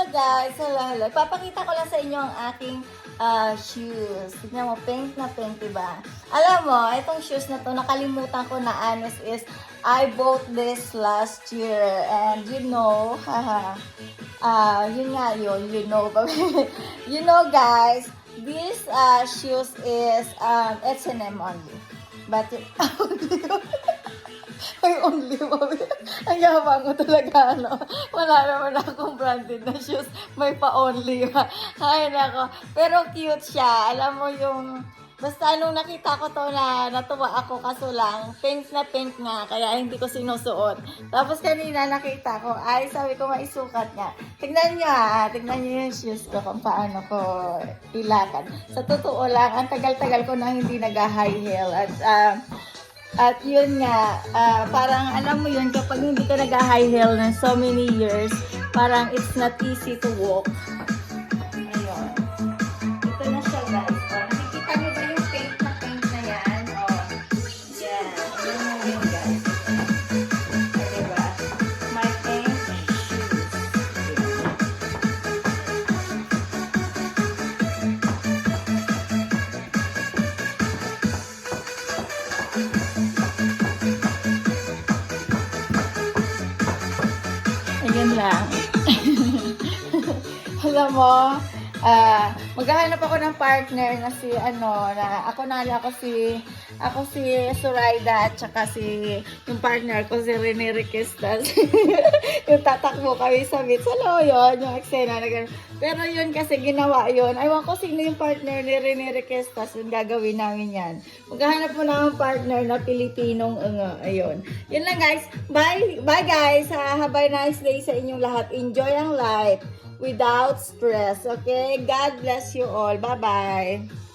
guys, hello. Papakita ko lang sa inyo ang aking shoes. Tignan mo, pink na pink, diba? Alam mo, itong shoes na to, nakalimutan ko na honest is, I bought this last year. And you know, yun nga yun, you know. You know guys, this shoes is H&M only. But, ay, only, mami. Ang yabang ko talaga, ano. Wala naman akong branded na shoes. May pa-only. Ay, nako. Pero cute siya. Alam mo yung, basta nung nakita ko to na natuwa ako kaso lang, pink na pink nga. Kaya hindi ko sinusuot. Tapos kanina nakita ko, ay, sabi ko maisukat nga. Tignan nyo tignan nyo yung shoes ko kung paano ko ilakad. Sa totoo lang, ang tagal-tagal ko na hindi nag-high heel. At yun nga, parang alam mo yun, kapag hindi ka nag-high heel na so many years, parang it's not easy to walk. Ayun. Ito na siya guys. Nakikita niyo ba yung paint na yan? Yeah. Ayun na yun guys. Diba? My paint shoes. Ayun lang. Alam mo, maghahanap ako ng partner na si, ako si Zoraida at saka yung partner ko si Rene Requestas. Yung tatakbo kami sa beach. Alam mo yun, yung eksena na gano'n. Pero yun kasi ginawa yun. Aywan ko sino yung partner ni Rene Requestas. Yung gagawin namin yan. Maghahanap mo na ng partner na Pilipinong ayun. Yun lang guys. Bye! Bye guys! Have a nice day sa inyong lahat. Enjoy ang life without stress. Okay? God bless you all. Bye-bye!